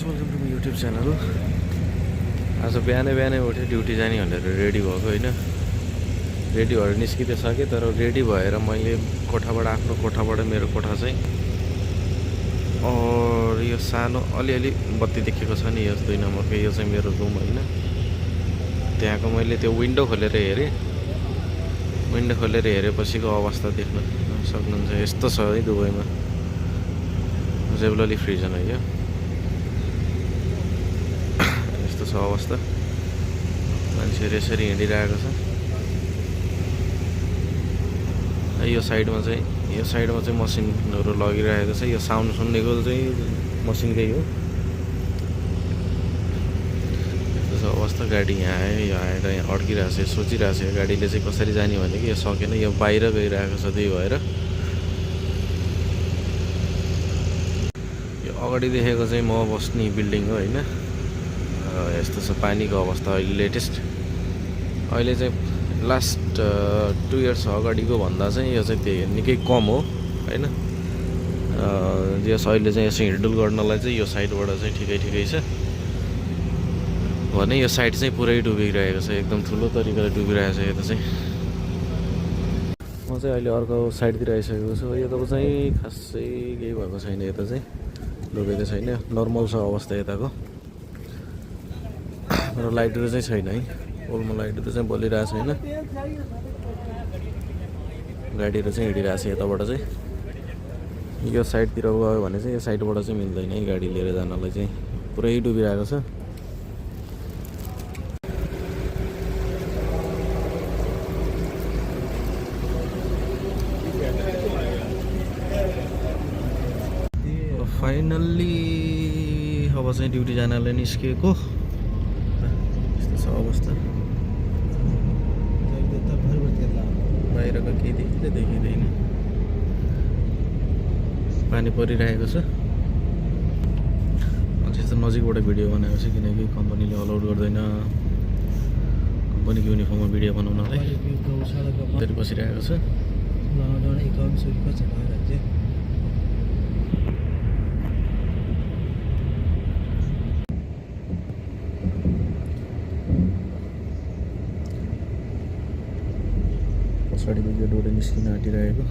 Welcome to my YouTube channel. आज बिहानै उठेँ duty जाने भनेर रेडी भएको होइन। रेडी भएर निस्किँदै सकेँ, तर रेडी भएर मैले आफ्नो कोठाबाट मेरो कोठा चाहिँ और यो सानो अलिअलि बत्ती देखेको छ नि, यस 2 नम्बरको, यो चाहिँ मेरो रुम होइन। त्यहाँको मैले त्यो विन्डो खोलेर हेरेपछिको अवस्था देख्न सक्नुहुन्छ। यस्तो छ है दुबईमा, जेबलली फ्रिजन है यो। यस्तो छ अवस्था, मान्छेहरू यसरी हिँडिरहेको छ। यो साइडमा चाहिँ मसिनहरू लगिरहेको छ। यो साउन्ड सुन्नेको चाहिँ मसिनकै हो। यस्तो छ अवस्था। गाडी यहाँ आयो, यो आएर यहाँ अड्किरहेको छ, सोचिरहेको छ गाडीले चाहिँ कसरी जाने भने कि यो सकेन, यो बाहिर गइरहेको छ। त्यही भएर यो अगाडि देखेको चाहिँ म बस्ने बिल्डिङ हो होइन। यस्तो छ पानीको अवस्था अहिले लेटेस्ट। अहिले चाहिँ लास्ट 2 इयर्स अगाडिको भन्दा चाहिँ यो चाहिँ त्यही निकै कम हो होइन। यस अहिले चाहिँ यसो हिँडडुल गर्नलाई चाहिँ यो साइडबाट चाहिँ ठिकै छ भने यो साइड चाहिँ पुरै डुबिरहेको छ, एकदम ठुलो तरिकाले डुबिरहेको छ। यता चाहिँ म चाहिँ अहिले अर्को साइडतिर आइसकेको छु। यताको चाहिँ खासै केही भएको छैन, यता चाहिँ डुबेको छैन, नर्मल छ अवस्था यताको। र लाइटहरू चाहिँ छैन है, पोलमा लाइटहरू चाहिँ बलिरहेको छैन। गाडीहरू चाहिँ हिँडिरहेको छ यताबाट चाहिँ। यो साइडतिर गयो भने चाहिँ यो साइडबाट चाहिँ मिल्दैन है गाडी लिएर जानलाई, चाहिँ पुरै डुबिरहेको छ। फाइनल्ली अब चाहिँ ड्युटी जानलाई निस्किएको। यस्तो छ अवस्था। बाहिरको केही देखिँदैन, पानी परिरहेको छ। त्यस्तो नजिकबाट भिडियो बनाएको छ किनकि कम्पनीले अलाउड गर्दैन कम्पनीको युनिफर्ममा भिडियो बनाउनलाई। त्यसरी बसिरहेको छ। पछाडिको गेटबाट निस्किन आँटिरहेको।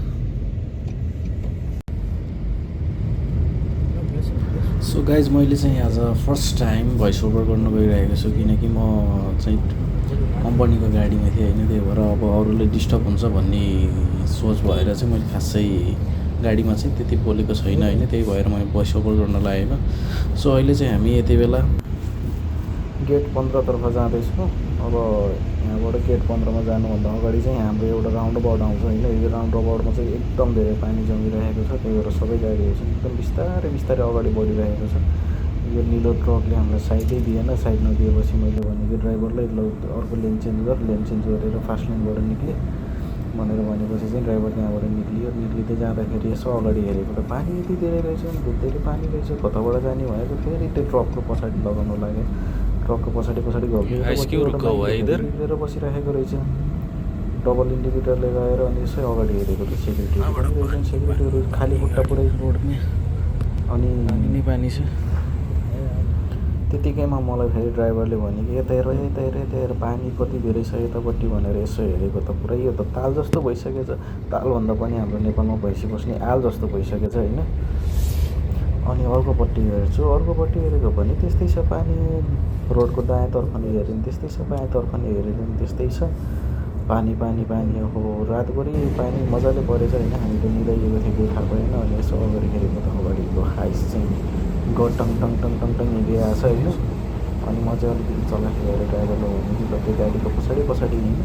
सो गाइज, मैले चाहिँ आज फर्स्ट टाइम भोइस ओभर गर्न गइरहेको छु किनकि म चाहिँ कम्पनीको गाडीमा थिएँ होइन। त्यही भएर अब अरूले डिस्टर्ब हुन्छ भन्ने सोच भएर चाहिँ मैले खासै गाडीमा चाहिँ त्यति बोलेको छैन होइन। त्यही भएर मैले भोइस ओभर गर्न लागेको। सो अहिले चाहिँ हामी यति बेला गेट 15 तर्फ जाँदैछौँ। अब यहाँबाट गेट 15मा जानुभन्दा अगाडि चाहिँ हाम्रो एउटा राउन्ड अबाउट आउँछ होइन। यो राउन्ड अबाउटमा चाहिँ एकदम धेरै पानी जमिरहेको छ। त्यही भएर सबै गाडीहरू चाहिँ एकदम बिस्तारै अगाडि बढिरहेको छ। यो निलो ट्रकले हामीलाई साइडै दिएन। साइड नदिएपछि मैले भनेको ड्राइभरलाई ल अर्को लेन चेन्ज गरेर फास्ट लेनबाट निक्लेँ भनेर भनेपछि चाहिँ ड्राइभर त्यहाँबाट निक्लिँदै जाँदाखेरि यसो अगाडि हेरेको त पानी यति धेरै रहेछ, धेरै पानी रहेछ, कताबाट जाने भनेको फेरि त्यो ट्रकको पछाडि लगाउनु लाग्यो। ट्रकको पछाडि लिएर बसिरहेको रहेछ। डबल इन्डिकेटरले गएर अनि यसै अगाडि हेरेको त सेक्युरिटीहरू खाली खुट्टा पुरै रोडमा अनि पानी छ। त्यतिकैमा मलाई फेरि ड्राइभरले भने कि यता हेर पानी कति धेरै छ यतापट्टि भनेर यसो हेरेको त पुरै यो त ताल जस्तो भइसकेछ। तालभन्दा पनि हाम्रो नेपालमा भैँसी बस्ने आल जस्तो भइसकेछ होइन। अनि अर्कोपट्टि हेरेको पनि त्यस्तै छ पानी। रोडको दायाँतर्फ नै हेऱ्यो भने त्यस्तै छ, बायाँतर्फ नै हेऱ्यो भने त्यस्तै छ। पानी हो। रातभरि पानी मजाले परेछ होइन। हामी त मिलाइएको थियो केही थाहा भएन। अनि यसो अगाडि हेरेको त अगाडिको हाइस चाहिँ टङ हिँडिरहेको छ होइन। अनि म चाहिँ अलिकति चलाखेर ड्राइभरले भने कि त्यो गाडीको पछाडि हिँड्नु,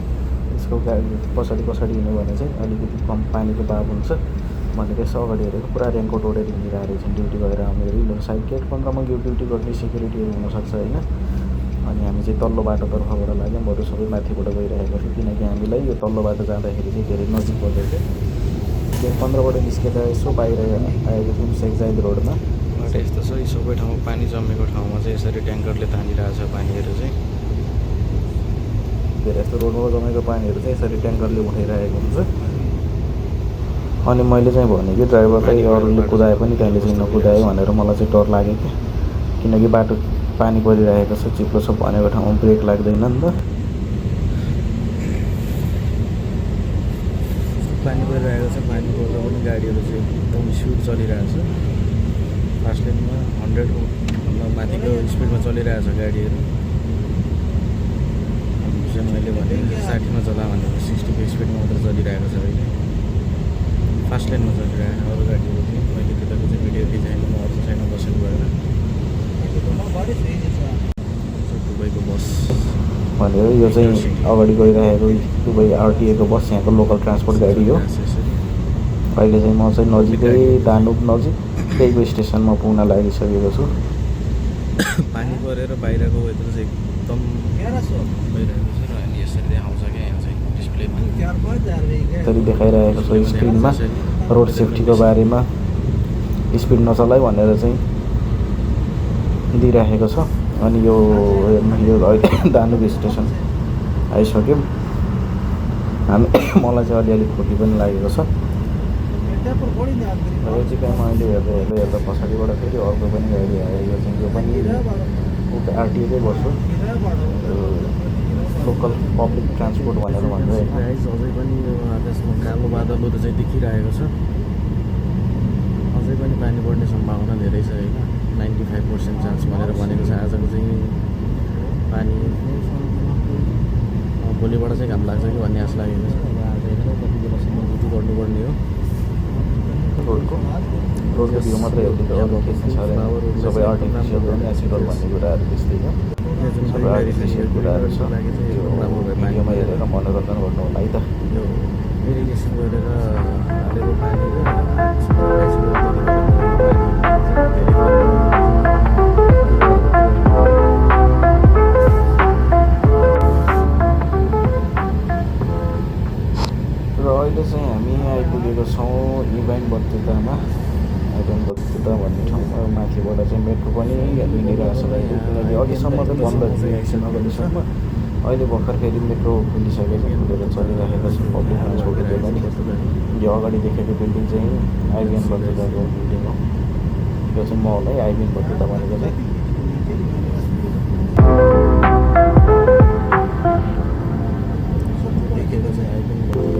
यसको गाडी पछाडि हिँड्यो भने चाहिँ अलिकति कम पानीको दाब हुन्छ भनेर यसो अगाडि हेरेको। पुरा रेनकोट ओढेर हिँडिरहेको रहेछन् ड्युटी गरेर आउनेहरू। साइड गेट 15मा ड्युटी गर्ने सेक्युरिटीहरू हुनसक्छ होइन। अनि हामी चाहिँ तल्लो बाटोतर्फबाट लाग्यौँ, बरु सबै माथिबाट गइरहेको थियो किनकि हामीलाई यो तल्लो बाटो जाँदाखेरि चाहिँ धेरै नजिक पर्दै थियो। गेट 15बाट निस्केर यसो बाहिर आएको थियौँ शेख जायद रोडमा। बाटो यस्तो छ, यी सबै ठाउँमा पानी जमेको ठाउँमा चाहिँ यसरी ट्याङ्करले तानिरहेको छ पानीहरू चाहिँ। धेरै यस्तो रोडमा जमेको पानीहरू चाहिँ यसरी ट्याङ्करले उठाइरहेको हुन्छ। अनि मैले चाहिँ भने कि ड्राइभरलाई अरूले कुदाए पनि त्यहाँले चाहिँ नकुदायो भनेर मलाई चाहिँ डर लाग्यो कि। किनकि बाटो पानी परिरहेको छ, चिप्लो छ भनेको ठाउँमा ब्रेक लाग्दैन नि त। पानी परिरहेको छ, पानी पर्दा पनि गाडीहरू चाहिँ एकदम स्पिड चलिरहेको छ। फास्ट लेनमा 100 माथिको स्पिडमा चलिरहेको छ गाडीहरू। मैले भने 60मा चला भनेको 60को स्पिडमा मात्र चलिरहेको छ अहिले, फास्ट लेनमा चलिरहेको। अरू गाडीहरू पनि मैले त्यताको चाहिँ भिडियो डिजाइनमा अरू साइडमा बसेको भएर दुबईको बस भनेर यो चाहिँ अगाडि गइरहेको दुबई आरटिएको बस, यहाँको लोकल ट्रान्सपोर्ट गाडी हो। अहिले चाहिँ म चाहिँ नजिकै दानुब नजिकैको स्टेसनमा पुग्न लागिसकेको छु। पानी परेर बाहिरको वेदर चाहिँ एकदम भइरहेको छ अनि यसरी देखाउँछ क्या यहाँ चाहिँ डिस्प्लेमा। यसरी देखाइरहेको छ स्क्रिनमा रोड सेफ्टीको बारेमा, स्पिड नचलाइ भनेर चाहिँ दिइराखेको छ। अनि यो दानुब स्टेसन आइसक्यौँ हामी। मलाई चाहिँ अलिअलि खोकी पनि लागेको छ। यो चाहिँ कहाँ अहिले हेर्दा पछाडिबाट फेरि अर्को पनि गाडी आयो। यो चाहिँ यो पनि आरटिएकै बस हो, लोकल पब्लिक ट्रान्सपोर्ट भनेर भन्छ होइन। अझै पनि यो आकाशमा कालो बादलहरू चाहिँ देखिरहेको छ। अझै पनि पानी पर्ने सम्भावना धेरै छ होइन, 95% चान्स भनेर भनेको छ। आजको चाहिँ पानी भोलिबाट चाहिँ घाम लाग्छ कि भन्ने आश लागेको छ। अब आज हेरेर कति बेलासम्म ड्युटी गर्नुपर्ने हो। रोडको भ्यू मात्रै हो, सबै आर्टिफिसियल हो, नेचुरल भन्ने कुराहरू त्यस्तै हो। सबै आर्टिफिसियल कुराहरू छ। यो भिडियोमा हेरेर मनोरञ्जन गर्नु होला है त। यो इरिगेसन गरेर हालेको पानी र अहिले चाहिँ हामी आइपुगेको छौँ इभाइन बत्तुतामा। इभाइन बत्तुता भन्ने ठाउँमा माथिबाट चाहिँ मेट्रो पनि हिँडिरहेको छ। किनकि अघिसम्म चाहिँ बन्द थियो, एकछिन अगाडिसम्म। अहिले भर्खर फेरि मेट्रो खुलिसकेको छ, खुलेर चलिरहेको छ पब्लिक ट्रान्सपोर्टहरू पनि। यो अगाडि देखेको बिल्डिङ चाहिँ आइबिएन बत्तुताको बिल्डिङ हो। यो चाहिँ मल है, आइबिएन बत्तुता भनेको चाहिँ। देखेको चाहिँ आइबिएन बत्तुता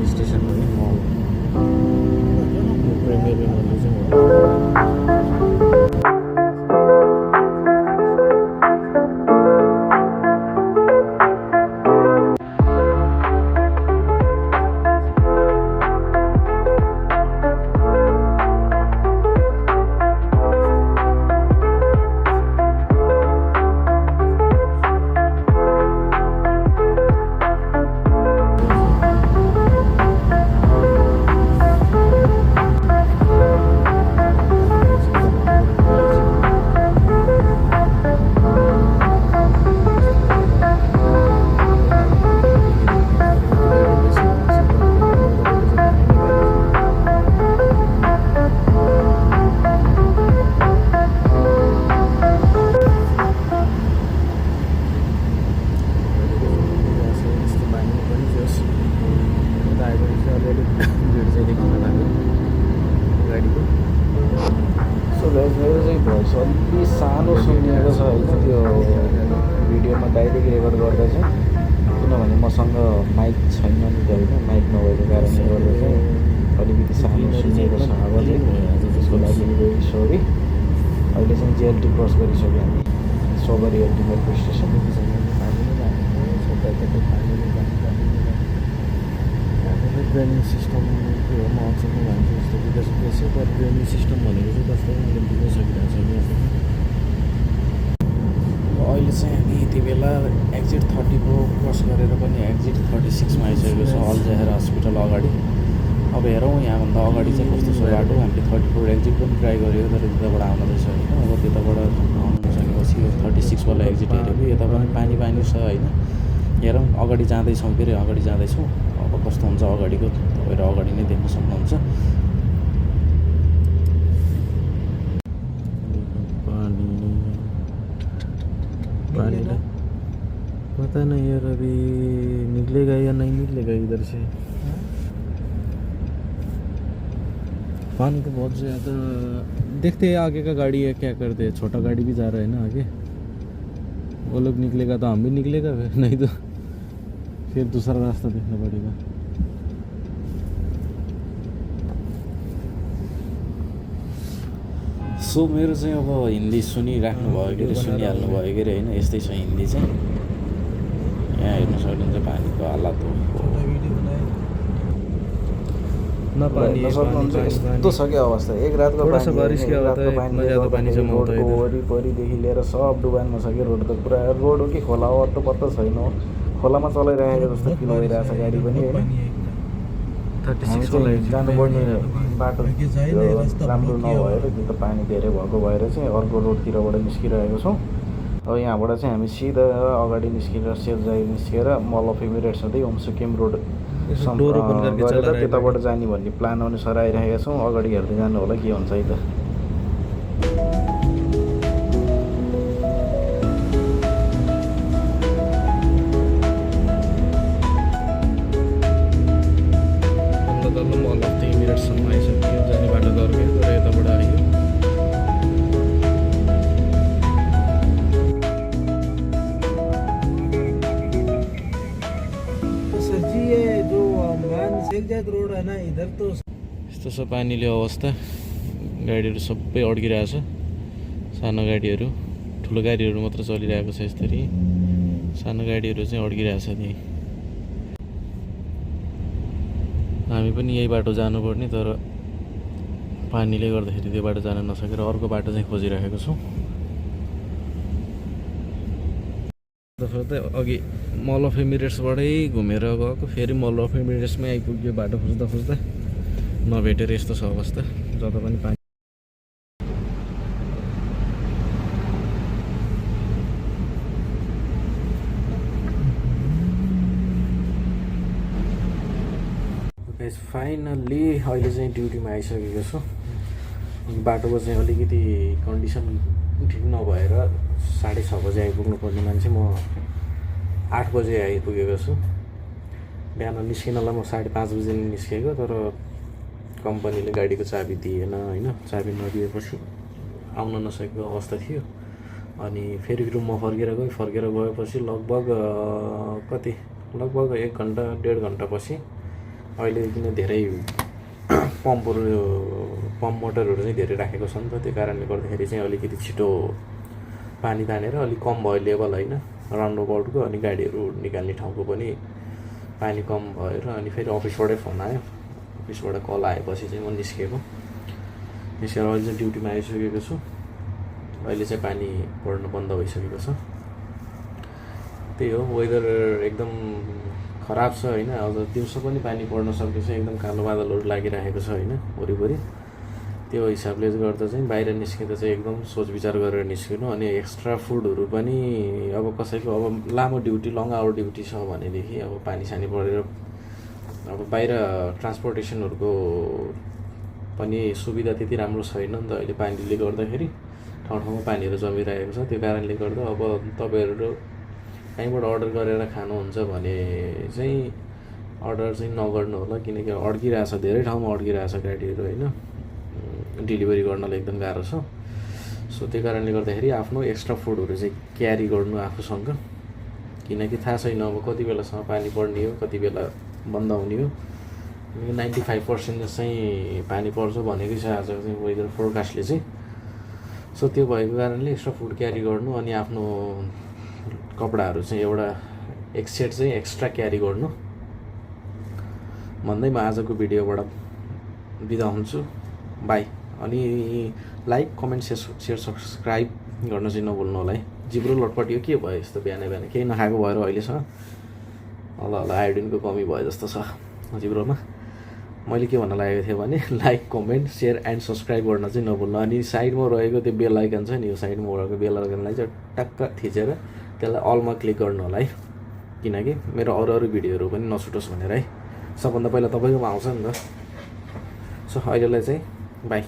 स्टेसन पनि मल प्रिमियर मल चाहिँ हो। भोइस अलि सानो सुनिएको छ होइन, त्यो भिडियोमा डाइरेक्ट रेकर्ड गर्दा चाहिँ। किनभने मसँग माइक छैन नि त होइन, माइक नभएको कारणले गर्दा चाहिँ अलिकति सानो सुनिएको छ आवाज चाहिँ। त्यसको लागि भेरी सरी। अहिले चाहिँ जेएलटी क्रस गरिसक्यो हामी, sober LT metro station. Draining system मान्छेको भन्छु जस्तो विकास हुँदैछ, तर ड्रेनिङ सिस्टम भनेको चाहिँ जस्तै दिनै सकिरहेको छ कि। अहिले चाहिँ हामी यति बेला एक्जिट 30 को क्रस गरेर पनि एक्जिट 36मा आइसकेको छ, अल जहेरा हस्पिटल अगाडि। अब हेरौँ यहाँभन्दा अगाडि चाहिँ कस्तो छ बाटो। हामीले 34 एक्जिट पनि ट्राई गरेको, तर त्यताबाट आउँदैछ होइन। अब त्यताबाट आउनु सकेपछि यो 36 वाला एक्जिट हेरेको, यता पनि पानी छ होइन। हेरौँ अगाडि जाँदैछौँ, फेरि अगाडि जाँदैछौँ। अब कस्तो हुन्छ अगाडिको तपाईँहरू अगाडि नै देख्न सक्नुहुन्छ। पानी पता नहीं यार, अभी निकलेगा या नहीं निकलेगा इधर से। पानी का बहुत ज़्यादा देखते हैं आगे का गाड़ी है क्या करते हैं, छोटा गाड़ी भी जा रहा है ना आगे, वो लोग निकलेगा तो हम भी निकलेगा फिर, नहीं तो फिर दूसरा रास्ता देखना पड़ेगा। सो मेरो चाहिँ अब हिन्दी सुनिराख्नु भयो कि सुनिहाल्नु भयो कि होइन, यस्तै छ हिन्दी चाहिँ। यहाँ हेर्न सक्नुहुन्छ पानीको हालत हो, यस्तो छ क्या अवस्था। एक रातको पानी रोडको वरिपरिदेखि लिएर सब डुबानमा छ कि रोड त पुरा। रोड हो कि खोला हो अत्तो पत्तो छैन, खोलामा चलाइरहेको जस्तो फिल भइरहेछ गाडी पनि होइन। हामी चाहिँ जानुपर्ने बाटो राम्रो नभएर त्यो त पानी धेरै भएको भएर चाहिँ अर्को रोडतिरबाट निस्किरहेको छौँ। अब यहाँबाट चाहिँ हामी सिधा अगाडि निस्केर सेरजाई निस्केर मल अफ इमिरेट्स हुँदै होमसुकेम रोड गरेर त्यताबाट जाने भन्ने प्लान अनुसार आइरहेका छौँ। अगाडि हेर्दै जानु होला के हुन्छ है त। मल अफ इमिरेट्ससम्म आइसक्यो, जाने बाटो दर्क्यो तर यताबाट आयो। रोड है ना इधर तो यस्तो छ पानीले अवस्था। गाडीहरू सबै अड्किरहेछ, सानो गाडीहरू, ठुलो गाडीहरू मात्र चलिरहेको छ यसरी, सानो गाडीहरू चाहिँ अड्किरहेछ त्यही। हामी पनि यही बाटो जानुपर्ने तर पानीले गर्दाखेरि त्यो बाटो जान नसकेर अर्को बाटो चाहिँ खोजिरहेको छौँ। अघि मल अफ इमिरेट्सबाटै घुमेर गएको, फेरि मल अफ इमिरेट्समै आइपुग्यो बाटो खोज्दा खोज्दा, नभेटेर यस्तो छ अवस्था। जता पनि पानी फाइनल्ली अहिले चाहिँ ड्युटीमा आइसकेको छु। बाटोको चाहिँ अलिकति कन्डिसन ठिक नभएर 6:30 बजे आइपुग्नु पर्ने मान्छे म 8 बजे आइपुगेको छु। बिहान निस्किनलाई म 5:30 बजे निस्केको, तर कम्पनीले गाडीको चाबी दिएन होइन। चाबी नदिएपछि आउन नसकेको अवस्था थियो। अनि फेरि रुममा फर्केर गएपछि लगभग 1 घन्टा 1.5 घन्टा पछि अहिले किन धेरै पम्प मोटरहरू चाहिँ धेरै राखेको छ नि त, त्यो कारणले गर्दाखेरि चाहिँ अलिकति छिटो पानी तानेर अलिक कम भयो लेभल होइन राउन्ड अबाउटको। अनि गाडीहरू निकाल्ने ठाउँको पनि पानी कम भएर अनि फेरि अफिसबाटै फोन आयो, अफिसबाट कल आएपछि चाहिँ म निस्केको। निस्केर अहिले चाहिँ ड्युटीमा आइसकेको छु। अहिले चाहिँ पानी पर्न बन्द भइसकेको छ। त्यही हो, वेदर एकदम खराब छ होइन। अझ दिउँसो पनि पानी पर्न सक्ने छ, एकदम कालो बादलहरू लागिरहेको छ होइन वरिपरि। त्यो हिसाबले गर्दा चाहिँ बाहिर निस्किँदा चाहिँ एकदम सोच विचार गरेर निस्किनु। अनि एक्स्ट्रा फुडहरू पनि अब कसैको अब लामो ड्युटी लङ आवर ड्युटी छ भनेदेखि अब पानी सानी परेर अब बाहिर ट्रान्सपोर्टेसनहरूको पनि सुविधा त्यति राम्रो छैन नि त अहिले पानीले गर्दाखेरि। ठाउँ ठाउँमा पानीहरू जमिरहेको छ, त्यो कारणले गर्दा अब तपाईँहरू कहीँबाट अर्डर गरेर खानुहुन्छ भने चाहिँ अर्डर चाहिँ नगर्नु होला, किनकि अड्किरहेछ, धेरै ठाउँमा अड्किरहेछ गाडीहरू होइन। डेलिभरी गर्नलाई एकदम गाह्रो छ। सो त्यो कारणले गर्दाखेरि आफ्नो एक्स्ट्रा फुडहरू चाहिँ क्यारी गर्नु आफूसँग, किनकि थाहा छैन अब कति बेलासम्म पानी पर्ने हो, कति बेला बन्द हुने हो। 95% चाहिँ पानी पर्छ भनेकै छ आजको चाहिँ वेदर फोरकास्टले चाहिँ। सो त्यो भएको कारणले एक्स्ट्रा फुड क्यारी गर्नु, अनि आफ्नो कपडाहरू चाहिँ एउटा एक सेट चाहिँ एक्स्ट्रा क्यारी गर्नु भन्दै म आजको भिडियोबाट बिदा हुन्छु। बाई। अनि लाइक कमेन्ट सेयर सब्सक्राइब गर्न चाहिँ नभुल्नु होला है। जिब्रो लटपटियो के भयो यस्तो बिहान केही नखाएको भएर अहिलेसम्म ल आयोडिनको कमी भयो जस्तो छ जिब्रोमा। मैले के भन्न लागेको थिएँ भने like comment share and subscribe गर्न चाहिँ नभुल्नु। अनि साइडमा रहेको त्यो बेल आइकन छ नि, यो साइडमा रहेको बेल आइकनलाई चाहिँ टक्क थिचेर त्यसलाई अलमा क्लिक गर्नु होला है, किनकि मेरो अरू भिडियोहरू पनि नछुटोस् भनेर है। सबभन्दा पहिला तपाईँकोमा आउँछ नि त। सो अहिलेलाई चाहिँ बाई।